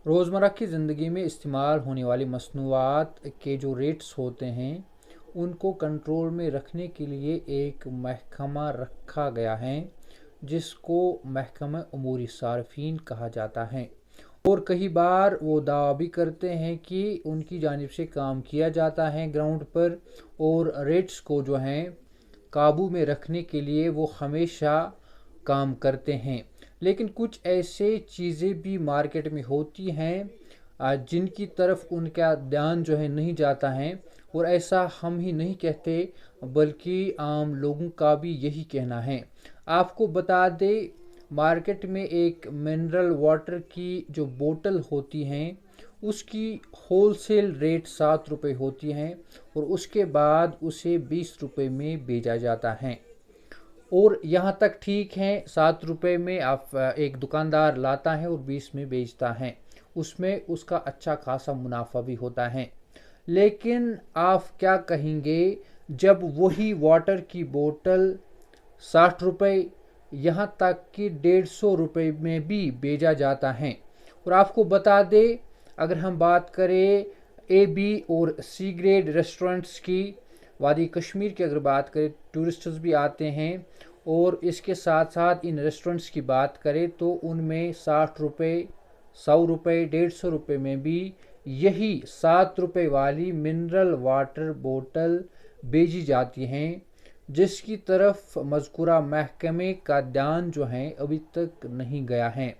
रोज़मर्रा की ज़िंदगी में इस्तेमाल होने वाली मसनूआत के जो रेट्स होते हैं उनको कंट्रोल में रखने के लिए एक महकमा रखा गया है जिसको महकमा अमूरी सार्फिन कहा जाता है। और कई बार वो दावा भी करते हैं कि उनकी जानिब से काम किया जाता है ग्राउंड पर, और रेट्स को जो हैं काबू में रखने के लिए वो हमेशा काम करते हैं। लेकिन कुछ ऐसे चीज़ें भी मार्केट में होती हैं जिनकी तरफ उनका ध्यान जो है नहीं जाता है। और ऐसा हम ही नहीं कहते बल्कि आम लोगों का भी यही कहना है। आपको बता दे, मार्केट में एक मिनरल वाटर की जो बोतल होती हैं उसकी होलसेल रेट 7 रुपये होती हैं, और उसके बाद उसे 20 रुपये में बेचा जाता है। और यहाँ तक ठीक है, 7 रुपये में आप एक दुकानदार लाता है और 20 में बेचता है, उसमें उसका अच्छा खासा मुनाफा भी होता है। लेकिन आप क्या कहेंगे जब वही वाटर की बोतल 60 रुपये, यहाँ तक कि 150 रुपये में भी बेचा जाता है। और आपको बता दे, अगर हम बात करें ए बी और सी ग्रेड रेस्टोरेंट्स की, वादी कश्मीर की अगर बात करें, टूरिस्ट्स भी आते हैं, और इसके साथ साथ इन रेस्टोरेंट्स की बात करें तो उनमें 60 रुपये, 100 रुपये, 150 रुपये में भी यही 7 रुपये वाली मिनरल वाटर बोतल बेची जाती हैं, जिसकी तरफ मज़कूरा महकमे का ध्यान जो है अभी तक नहीं गया है।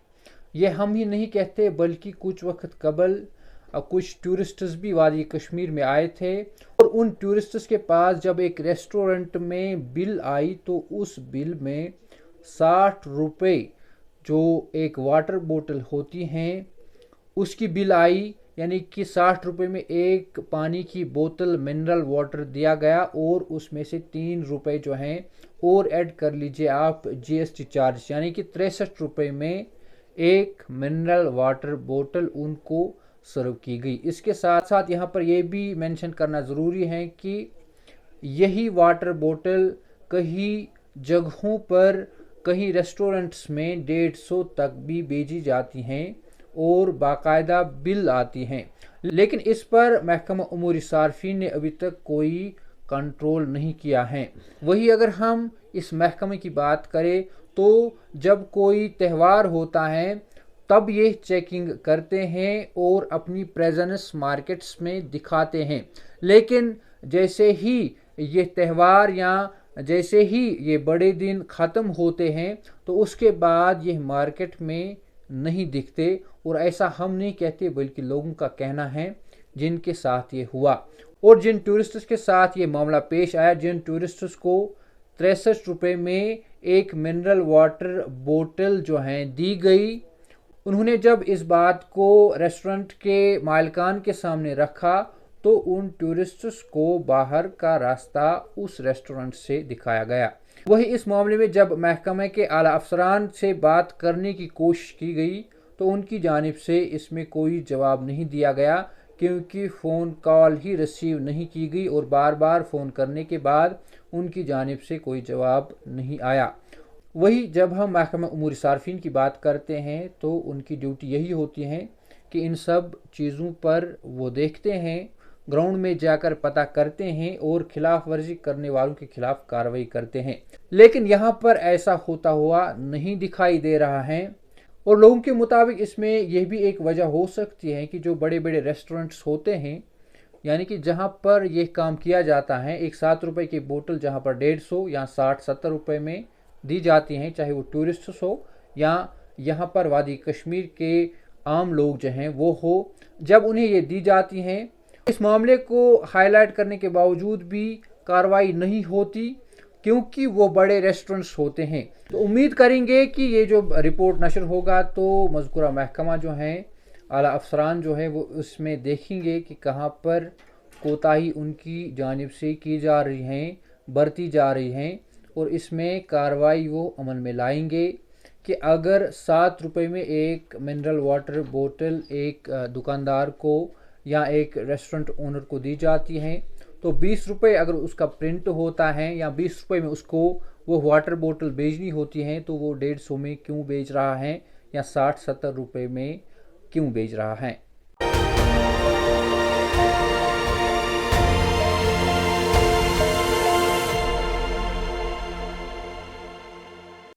ये हम ही नहीं कहते बल्कि कुछ वक्त कबल कुछ टूरिस्ट्स भी वादी कश्मीर में आए थे, और उन टूरिस्ट्स के पास जब एक रेस्टोरेंट में बिल आई तो उस बिल में 60 रुपये जो एक वाटर बोतल होती हैं उसकी बिल आई, यानी कि 60 रुपये में एक पानी की बोतल मिनरल वाटर दिया गया, और उसमें से 3 रुपये जो हैं और ऐड कर लीजिए आप GST चार्ज, यानी कि 63 रुपये में एक मिनरल वाटर बोतल उनको सर्व की गई। इसके साथ साथ यहाँ पर यह भी मेंशन करना ज़रूरी है कि यही वाटर बोतल कई जगहों पर, कई रेस्टोरेंट्स में 150 तक भी बेची जाती हैं और बाकायदा बिल आती हैं। लेकिन इस पर महकमा उमूरी सार्फिन ने अभी तक कोई कंट्रोल नहीं किया है। वही अगर हम इस महकमे की बात करें तो जब कोई त्यौहार होता है तब ये चेकिंग करते हैं और अपनी प्रेजेंस मार्केट्स में दिखाते हैं। लेकिन जैसे ही ये त्यौहार या जैसे ही ये बड़े दिन ख़त्म होते हैं तो उसके बाद ये मार्केट में नहीं दिखते। और ऐसा हम नहीं कहते बल्कि लोगों का कहना है जिनके साथ ये हुआ, और जिन टूरिस्ट्स के साथ ये मामला पेश आया, जिन टूरिस्ट्स को 63 रुपये में एक मिनरल वाटर बोतल जो है दी गई, उन्होंने जब इस बात को रेस्टोरेंट के मालिकान के सामने रखा तो उन टूरिस्ट्स को बाहर का रास्ता उस रेस्टोरेंट से दिखाया गया। वही इस मामले में जब महकमे के आला अफसरान से बात करने की कोशिश की गई तो उनकी जानिब से इसमें कोई जवाब नहीं दिया गया, क्योंकि फ़ोन कॉल ही रिसीव नहीं की गई और बार बार फ़ोन करने के बाद उनकी जानिब से कोई जवाब नहीं आया। वही जब हम महकमा उमूरी सार्फिन की बात करते हैं तो उनकी ड्यूटी यही होती है कि इन सब चीज़ों पर वो देखते हैं, ग्राउंड में जाकर पता करते हैं और खिलाफ वर्जी करने वालों के खिलाफ कार्रवाई करते हैं। लेकिन यहाँ पर ऐसा होता हुआ नहीं दिखाई दे रहा है, और लोगों के मुताबिक इसमें यह भी एक वजह हो सकती है कि जो बड़े बड़े रेस्टोरेंट्स होते हैं, यानी कि जहाँ पर यह काम किया जाता है, एक 7 रुपये की बोतल जहाँ पर 150 या 60-70 रुपये में दी जाती हैं, चाहे वो टूरिस्ट्स हो या यहाँ पर वादी कश्मीर के आम लोग जो हैं वो हो, जब उन्हें ये दी जाती हैं इस मामले को हाईलाइट करने के बावजूद भी कार्रवाई नहीं होती, क्योंकि वो बड़े रेस्टोरेंट्स होते हैं। तो उम्मीद करेंगे कि ये जो रिपोर्ट नशर होगा तो मज़कूरा महकमा जो है, आला अफसरान जो है, वो उसमें देखेंगे कि कहाँ पर कोताही उनकी जानिब से की जा रही हैं, बरती जा रही हैं, और इसमें कार्रवाई वो अमल में लाएंगे कि अगर 7 रुपये में एक मिनरल वाटर बोतल एक दुकानदार को या एक रेस्टोरेंट ओनर को दी जाती है तो 20 रुपये अगर उसका प्रिंट होता है या 20 रुपये में उसको वो वाटर बोतल बेचनी होती है तो वो 150 में क्यों बेच रहा है या 60-70 रुपये में क्यों भेज रहा है।